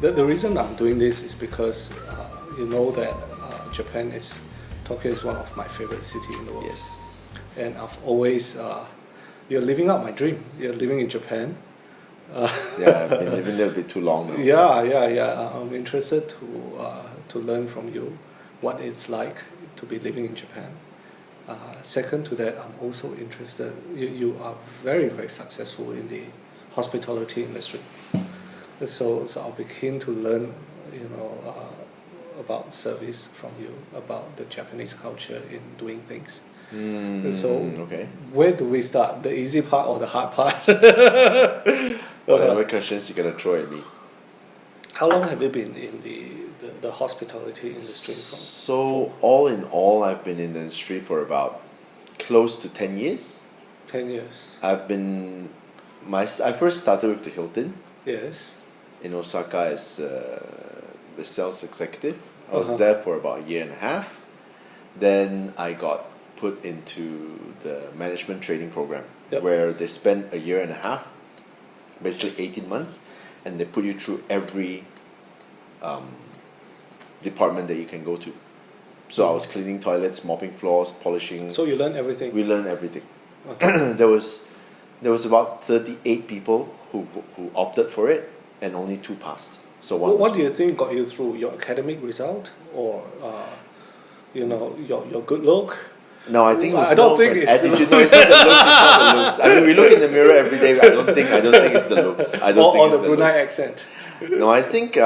The reason I'm doing this is because you know that Tokyo is one of my favorite cities in the world. Yes. And I've always, you're living out my dream. You're living in Japan. Yeah, I've been living there a bit too long now. Yeah. I'm interested to learn from you what it's like to be living in Japan. Second to that, I'm also interested. You are very, very successful in the hospitality industry. So I'll be keen to learn, about service from you, about the Japanese culture in doing things. Okay. Where do we start? The easy part or the hard part? Whatever questions you're gonna throw at me. How long have you been in the hospitality industry? So all in all, I've been in the industry for about close to 10 years. 10 years. I first started with the Hilton Yes. in Osaka as the sales executive. I was there for about a year and a half. Then I got put into the management training program, where they spend a year and a half, basically 18 months, and they put you through every department that you can go to. So I was cleaning toilets, mopping floors, polishing. So you learn everything? We learned everything. Okay. There was about 38 people who opted for it, and only 2 passed. So what do you think got you through? Your academic result, or your good look? No, I think it was I don't more think of an it's attitude. No, it's not the looks. It's not the looks. I mean, we look in the mirror every day. I don't think it's the looks. I don't think or it's the the Brunei looks. accent. No, I think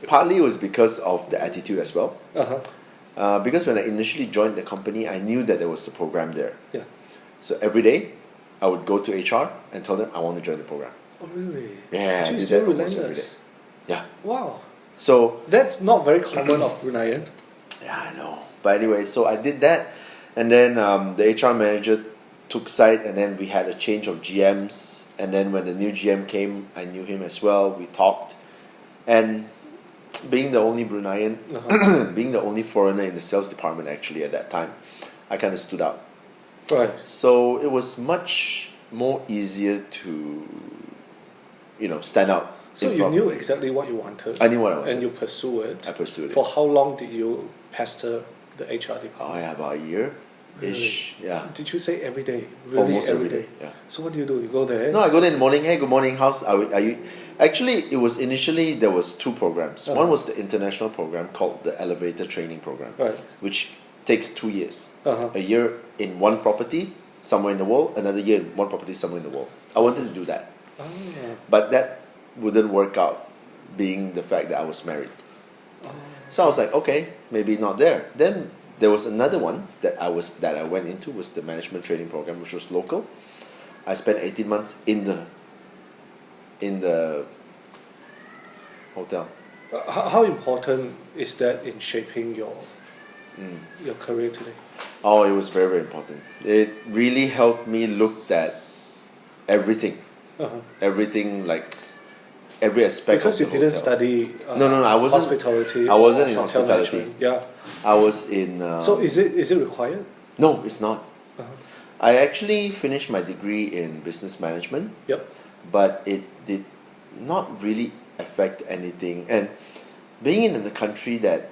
partly it was because of the attitude as well. Because when I initially joined the company, I knew that there was the program there. Yeah. So every day, I would go to HR and tell them I want to join the program. Oh really? Yeah, I Geez, did so that almost every day. relentless. Yeah. Wow. So That's not very common of Bruneian. yeah, I know. But anyway, so I did that, and then the HR manager took side, and then we had a change of GMs. And then when the new GM came, I knew him as well. We talked, and being the only Bruneian, being the only foreigner in the sales department actually at that time, I kind of stood out. Right. So it was much more easier to, stand out. So you knew exactly what you wanted. I knew what I wanted. And you pursued it. I pursued it. For how long did you pester the HR Oh department? yeah, about a year-ish. Really? Yeah. Did you say every day? Really, Almost every day. Yeah. So what do? You go there? No, I go there in the morning. Hey, good morning. Are you? Actually, it was initially there was 2 programs. One was the international program called the Elevator Training Program, Right. which takes 2 years. Uh-huh. A year in one property somewhere in the world, another year in one property somewhere in the world. I wanted to do that, but that wouldn't work out, being the fact that I was married. So I was like, okay, maybe not there. Then there was another one that I went into, was the management training program, which was local. I spent 18 months in the hotel. How important is that in shaping your career today? Oh, it was very, very important. It really helped me look at everything, everything, like every aspect. Because of you the didn't hotel. study. No, I wasn't. Hospitality. I wasn't in hotel hospitality. management. Yeah. I was in. So is it required? No, it's not. I actually finished my degree in business management. Yep. But it did not really affect anything. And being in the country that,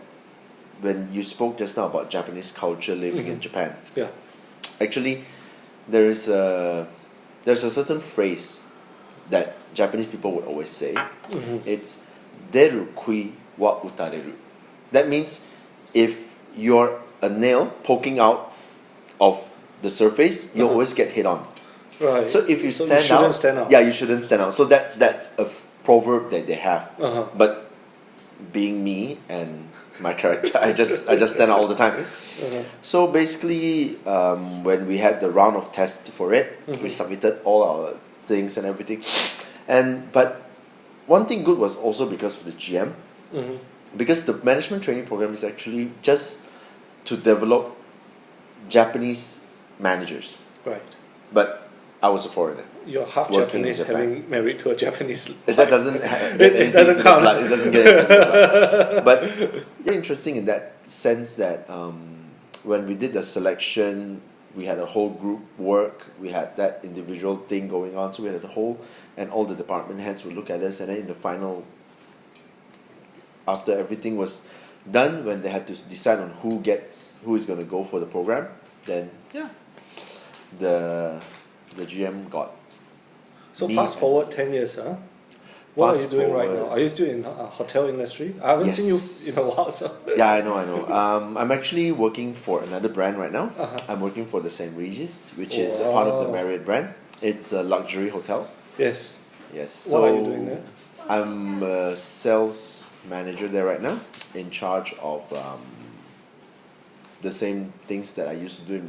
when you spoke just now about Japanese culture living in Japan, Yeah. actually there's a certain phrase that Japanese people would always say. It's deru kui wa utareru. That means if you're a nail poking out of the surface, you'll always get hit on. Right. So if you shouldn't stand out. yeah, you shouldn't stand out. So that's a proverb that they have. But being me and my character, I just stand out all the time. So basically, when we had the round of tests for it, we submitted all our things and everything. But one thing good was also because of the GM, because the management training program is actually just to develop Japanese managers. Right. But I was a foreigner. You're half Working in Japanese, Japan. having married to a Japanese. That doesn't. It doesn't count. It doesn't get into the blood. But it's interesting in that sense that when we did the selection, we had a whole group work. We had that individual thing going on. So we had a whole, and all the department heads would look at us, and then in the final after everything was done, when they had to decide on who is going to go for the program, then yeah, the GM got. So me fast and- forward 10 years, huh? What are Fast you doing right forward- now? Are you still in hotel industry? I haven't seen you Yes. in a while, so. Yeah, I know. I'm actually working for another brand right now. Uh-huh. I'm working for the St. Regis, which is a part of the Wow. Marriott brand. It's a luxury hotel. Yes. Yes. What are you doing there? I'm a sales manager there right now, in charge of the same things that I used to do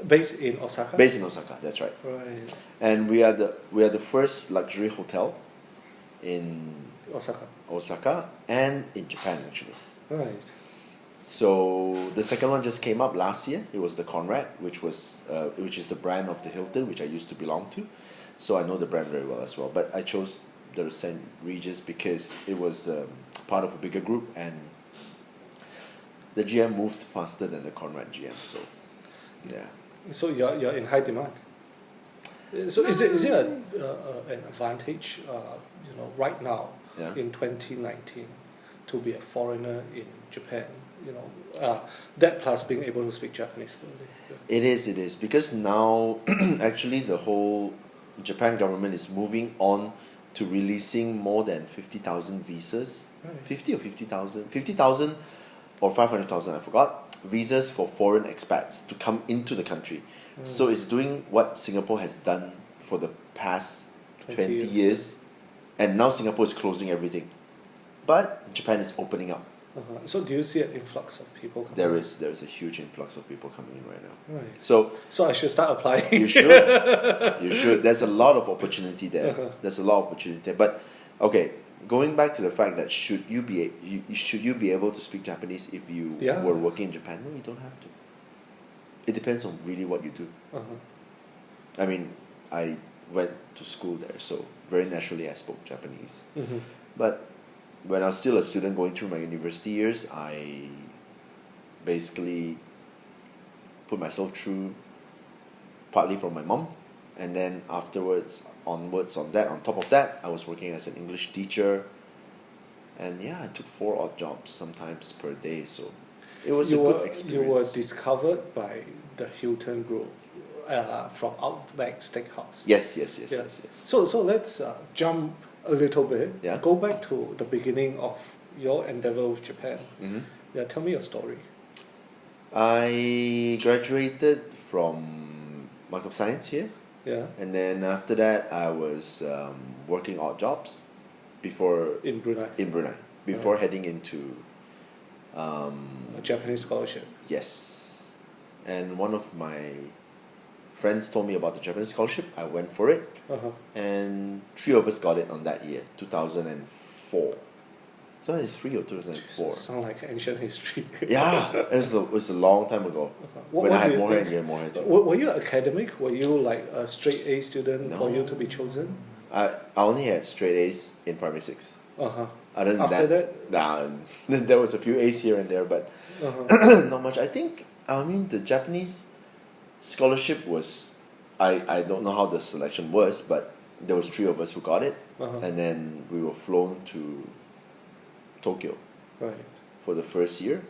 Based in Osaka? based in Osaka. That's right. Right. And we are the first luxury hotel in Osaka. Osaka and in Japan actually. Right. So the second one just came up last year. It was the Conrad, which is a brand of the Hilton, which I used to belong to. So I know the brand very well as well. But I chose the St. Regis because it was part of a bigger group, and the GM moved faster than the Conrad GM. So yeah. So you're in high demand. So is it an advantage, right now Yeah. in 2019 to be a foreigner in Japan? That plus being able to speak Japanese fluently. It is because now actually the whole Japan government is moving on to releasing more than 50,000 visas. Right. 50 or 50,000? 50,000 or 500,000, I forgot. Visas for foreign expats to come into the country. So it's doing what Singapore has done for the past 20 years. And now Singapore is closing everything. But Japan is opening up. Uh-huh. So do you see an influx of people coming? There is a huge influx of people coming in right now. Right. So So I should start applying. you should. You should. There's a lot of opportunity there. Uh-huh. There's a lot of opportunity there. But okay, going back to the fact that should you be able to speak Japanese if you Yeah. were working in Japan? No, you don't have to. It depends on really what you do. Uh-huh. I mean, I went to school there, so very naturally I spoke Japanese. Mm-hmm. But when I was still a student going through my university years, I basically put myself through partly from my mom, and then afterwards, on top of that, I was working as an English teacher, and yeah, I took 4 odd jobs sometimes per day, so it was a good experience. You were discovered by the Hilton Group from Outback Steakhouse. Yes. Yeah. So let's jump a little bit. Yeah. Go back to the beginning of your endeavor with Japan. Mm-hmm. Yeah, tell me your story. I graduated from Markup Science here, Yeah. and then after that, I was working odd jobs before In Brunei. before heading into A Japanese scholarship. yes, and one of my friends told me about the Japanese scholarship. I went for it, Uh-huh. and 3 of us got it on that year, 2004. 2003 or 2004. Sound like ancient history. Yeah, it was a long time ago. What- when what I do had you more hair, think? you had more hair too. Were you academic? Were you like a straight A student for you to be chosen? I only had straight A's in primary 6. Uh-huh. Other than After nah, there was a few A's here and there, but Uh-huh. not much. I mean, the Japanese scholarship was, I don't know how the selection was, but there was 3 of us who got it, Uh-huh. and then we were flown to Tokyo Right. for the first year,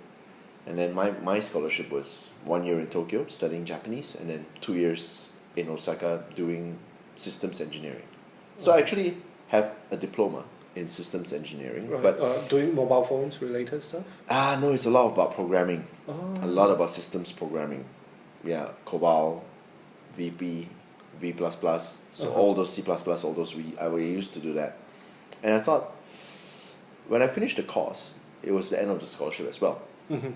and then my scholarship was 1 year in Tokyo studying Japanese, and then 2 years in Osaka doing systems engineering. So I actually have a diploma in systems engineering, Right. but Doing mobile phones related stuff? no, it's a lot about programming. Oh. A lot about systems programming. Yeah, COBOL, VP, V++. So Uh-huh. all those C++, all those we used to do that. And I thought, when I finished the course, it was the end of the scholarship as well. Mm-hmm.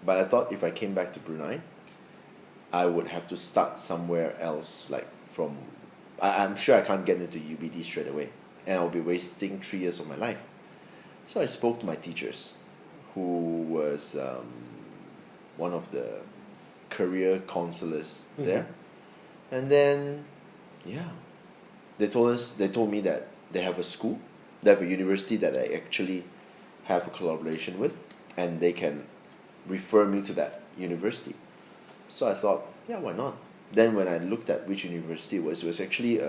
But I thought if I came back to Brunei, I would have to start somewhere else, like from... I'm sure I can't get into UBD straight away, and I'll be wasting 3 years of my life. So I spoke to my teachers, who was one of the career counselors there. And then, yeah, they told me that they have a school, they have a university that I actually have a collaboration with, and they can refer me to that university. So I thought, yeah, why not? Then when I looked at which university it was actually,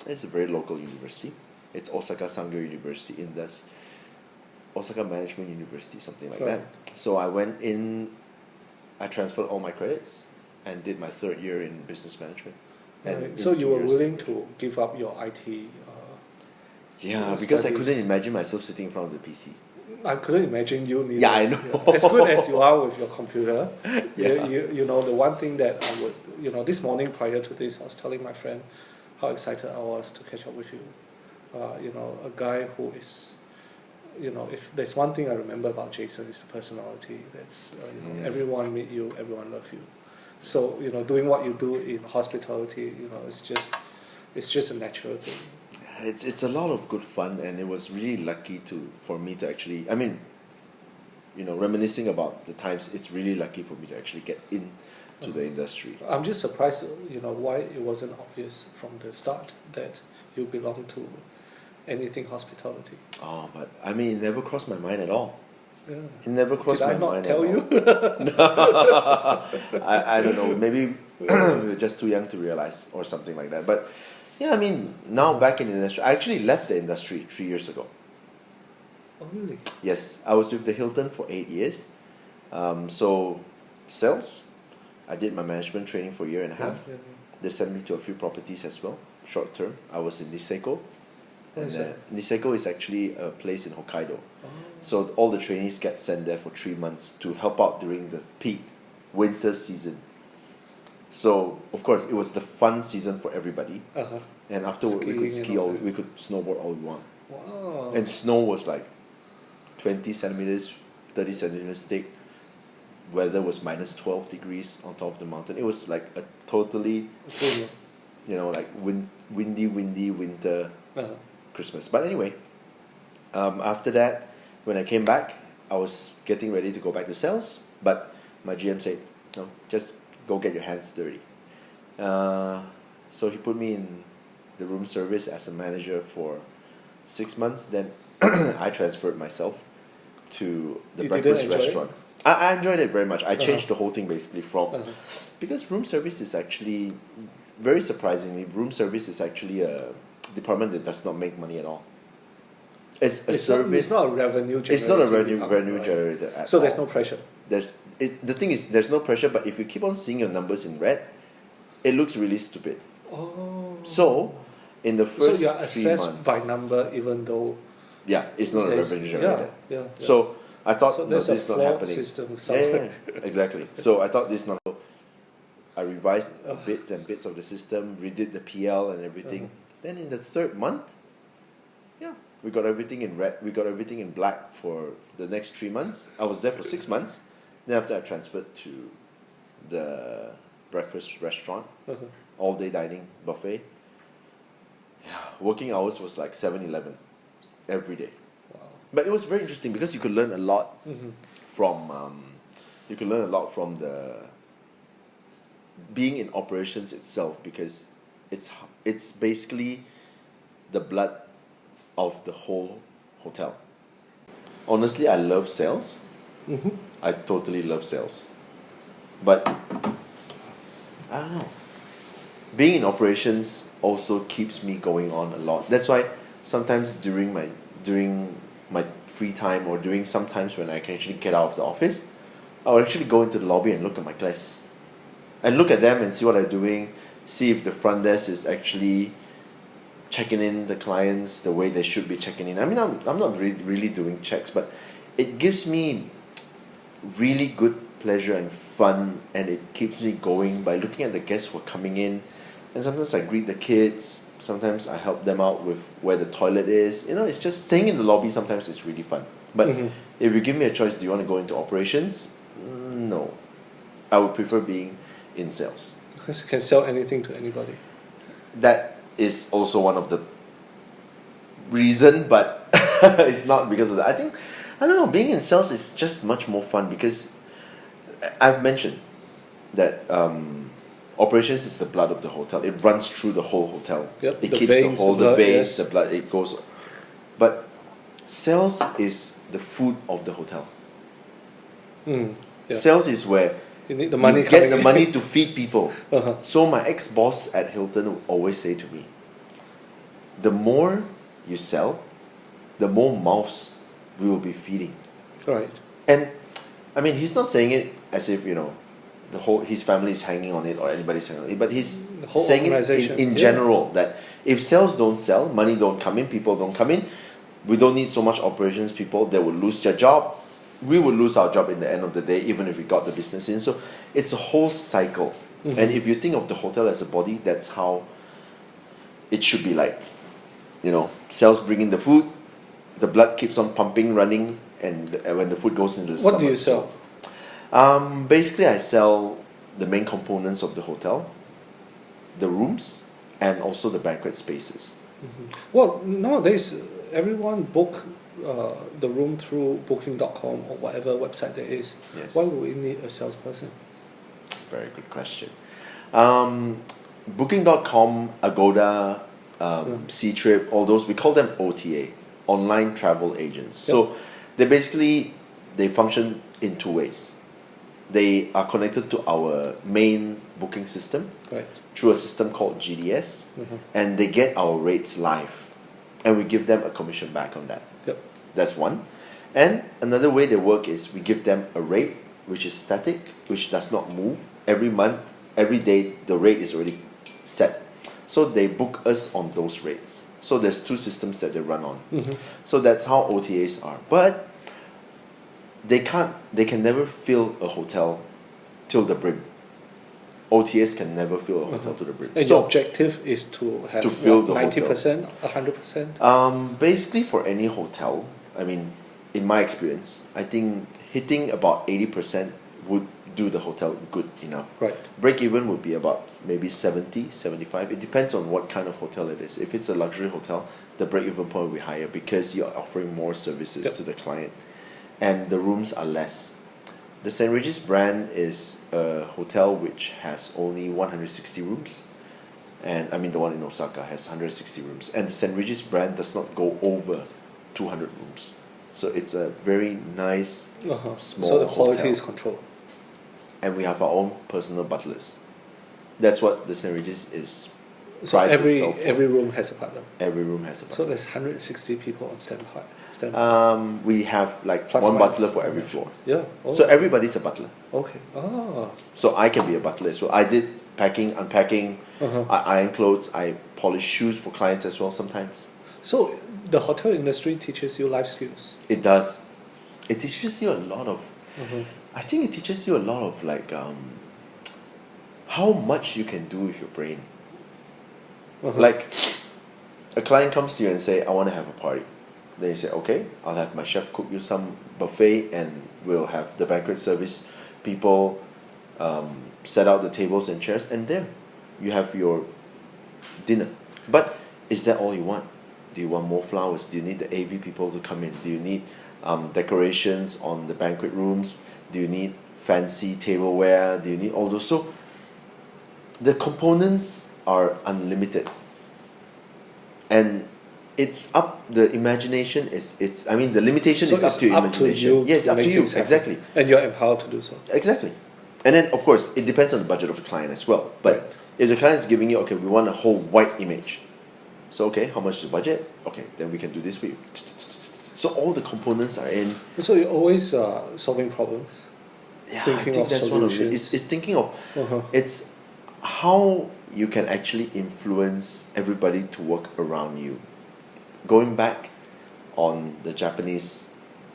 it's a very local university. It's Osaka Sangyo University in this. Osaka Management University, something like Right. that. So I went in, I transferred all my credits and did my third year in business management. And Right. in So you 2 were years- willing to give up your IT? Yeah, your because I studies? couldn't imagine myself sitting in front of the PC. I couldn't imagine you neither. Yeah, I know. Yeah. As good as you are with your computer, Yeah. you know, the one thing that I would, you know, this morning prior to this, I was telling my friend how excited I was to catch up with you. You know, a guy who is, you know, if there's one thing I remember about Jason, is the personality. That's, you know, everyone meet you, everyone love you. So, you know, doing what you do in hospitality, you know, it's just a natural thing. It's a lot of good fun, and it was really lucky for me to actually, I mean, you know, reminiscing about the times, it's really lucky for me to actually get into the industry. I'm just surprised, you know, why it wasn't obvious from the start that you belong to anything hospitality. Oh, but I mean, it never crossed my mind at all. Yeah. It never crossed Did my I not mind tell at you? all. I don't know, maybe we were just too young to realize or something like that. But yeah, I mean, now back in the industry, I actually left the industry 3 years ago. Oh, really? Yes, I was with the Hilton for 8 years. So, sales, I did my management training for a year and a half. Yeah. They sent me to a few properties as well, short term. I was in Niseko. What is that? Niseko is actually a place in Hokkaido. Oh. So all the trainees get sent there for 3 months to help out during the peak winter season. So, of course, it was the fun season for everybody. Uh-huh. And afterward, we Skiing could and ski, all that. we could snowboard all we want. Wow. And snow was like 20 centimeters, 30 centimeters thick. Weather was minus 12 degrees on top of the mountain. It was like a totally, Okay, you know, like windy winter yeah. Christmas. But anyway, after that, when I came back, I was getting ready to go back to sales. But my GM said, no, just go get your hands dirty. So he put me in the room service as a manager for 6 months. Then I transferred myself to the You didn't breakfast enjoy it? restaurant. I enjoyed it very much. I changed the whole thing basically from Uh-huh. because room service is actually very surprisingly, room service is actually a department that does not make money at all. It's a service. It's not a revenue generator. It's not a revenue generator at So all. there's no pressure. The thing is, there's no pressure, but if you keep on seeing your numbers in red, it looks really stupid. Oh. So, in the So first you're 3 assessed months, by number, even though yeah, it's not a there's- revenue generator. Yeah. So I thought, So no, there's this is a not flawed happening. system Yeah, somewhere. exactly. So I thought this is not. I revised a bits and bits of the system, redid the PL and everything. Then in the third month, yeah, we got everything in red. We got everything in black for the next 3 months. I was there for 6 months. Then after I transferred to the breakfast restaurant, Uh-huh. all day dining buffet. Yeah, working hours was like 7-11 every day. Wow. But it was very interesting because you could learn a lot Mm-hmm. from the being in operations itself, because it's basically the blood of the whole hotel. Honestly, I love sales. Mm-hmm. I totally love sales. But I don't know. Being in operations also keeps me going on a lot. That's why sometimes during my free time, or during sometimes when I can actually get out of the office, I'll actually go into the lobby and look at my class. And look at them and see what they're doing, see if the front desk is actually checking in the clients the way they should be checking in. I mean, I'm not really doing checks, but it gives me really good pleasure and fun, and it keeps me going by looking at the guests who are coming in. And sometimes I greet the kids, sometimes I help them out with where the toilet is. You know, it's just staying in the lobby sometimes is really fun. But if you give me a choice, do you want to go into operations? No. I would prefer being in sales. Because you can sell anything to anybody. That is also one of the reason, but it's not because of that. I don't know, being in sales is just much more fun because I've mentioned that operations is the blood of the hotel. It runs through the whole hotel. Yep, It the keeps veins, the whole, the the blood, veins, yes. the blood, it goes. But sales is the food of the hotel. Yeah. Sales is where You need the money you get coming the in. money to feed people. Uh-huh. So my ex-boss at Hilton would always say to me, the more you sell, the more mouths we will be feeding. Right. And I mean, he's not saying it as if, you know, his family is hanging on it or anybody's hanging on it, but he's The whole saying it organization, in yeah. general that if sales don't sell, money don't come in, people don't come in, we don't need so much operations people, they will lose their job. We will lose our job in the end of the day, even if we got the business in. So it's a whole cycle. And if you think of the hotel as a body, that's how it should be like. You know, sales bring in the food, the blood keeps on pumping, running, and when the food goes into the stomach. What do you sell? Basically, I sell the main components of the hotel, the rooms, and also the banquet spaces. Well, nowadays, everyone book the room through booking.com or whatever website there is. Yes. Why would we need a salesperson? Very good question. Booking.com, Agoda, C-Trip, all those, we call them OTA, online travel agents. Yep. So they function in two ways. They are connected to our main booking system Right. through a system called GDS, and they get our rates live, and we give them a commission back on that. Yep. That's one. And another way they work is we give them a rate which is static, which does not move. Every month, every day, the rate is already set. So they book us on those rates. So there's two systems that they run on. So that's how OTAs are. But they can never fill a hotel till the brim. OTAs can never fill a hotel to the brim. And So your objective is to have to fill the 90%, 100%? basically for any hotel, I mean, in my experience, I think hitting about 80% would do the hotel good enough. Right. Break even would be about maybe 70, 75. It depends on what kind of hotel it is. If it's a luxury hotel, the break even point will be higher because you're offering more services Yep. to the client, and the rooms are less. The St. Regis brand is a hotel which has only 160 rooms. And I mean, the one in Osaka has 160 rooms. And the St. Regis brand does not go over 200 rooms. So it's a very nice, small So the quality hotel. is controlled. And we have our own personal butlers. That's what the St. Regis is. So prides every itself on. every room has a butler. Every room has a So butler. there's 160 people on standby. We have like Plus one minus. butler for every floor. Yeah. Oh. So everybody's a butler. Okay. Ah. So I can be a butler as well. I did packing, unpacking, Uh-huh. I iron clothes, I polish shoes for clients as well sometimes. So the hotel industry teaches you life skills. It does. It teaches you a lot of, I think it teaches you a lot of like how much you can do with your brain. Like a client comes to you and say, I want to have a party. Then you say, okay, I'll have my chef cook you some buffet and we'll have the banquet service people set out the tables and chairs, and there you have your dinner. But is that all you want? Do you want more flowers? Do you need the AV people to come in? Do you need decorations on the banquet rooms? Do you need fancy tableware? Do you need all those? So the components are unlimited, and it's up. The imagination is I mean, the limitation So is up it's to your up to imagination. you Yes, to up to make you. things happen. Exactly. And you're empowered to do so. Exactly. And then, of course, it depends on the budget of the client as well. But Right. if the client is giving you, okay, we want a whole white image. So, okay, how much is the budget? Okay, then we can do this for you. So all the components are in. So you're always solving problems. Yeah, Thinking I think of that's one of it. solutions. It's thinking of, Uh-huh. it's how you can actually influence everybody to work around you. Going back on the Japanese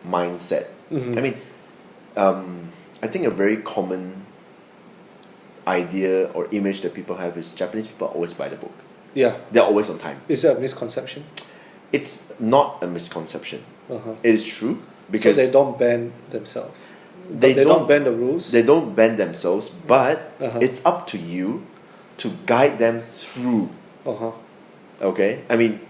mindset. I mean, I think a very common idea or image that people have is Japanese people always buy the book. Yeah. They're always on time. Is that a misconception? It's not a misconception. Uh-huh. It is true So because they don't bend themselves. they They don't don't bend the rules. they don't bend themselves, but Uh-huh. it's up to you to guide them through. Uh-huh. Okay? I mean,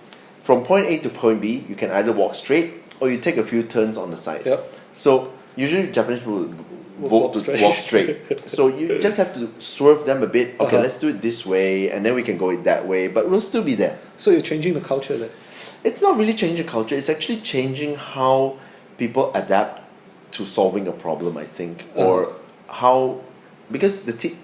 from point A to point B, you can either walk straight or you take a few turns on the side. Yep. So usually Japanese people Walk vote to straight. walk straight. So you just have to swerve them a bit. Okay, Uh-huh. let's do it this way, and then we can go it that way, but we'll still be there. So you're changing the culture then. It's not really changing culture. It's actually changing how people adapt to solving a problem. I think, or how, because the team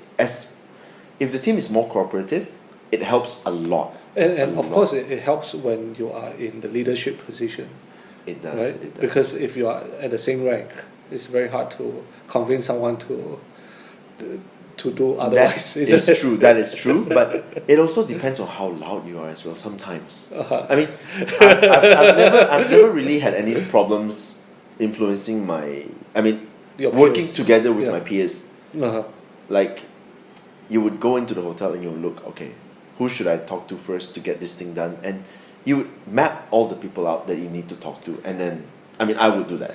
if the team is more cooperative, it helps a lot. And A of lot. course, it helps when you are in the leadership position. It does. right? It does. Because if you are at the same rank, it's very hard to convince someone to do otherwise. That is true. That is true. But it also depends on how loud you are as well. Sometimes, I mean, I've never really had any problems influencing my. I mean, Your working peers. together with Yeah. my peers. Uh-huh. Like, you would go into the hotel and you would look. Okay, who should I talk to first to get this thing done? And you would map all the people out that you need to talk to, and then I mean, I would do that.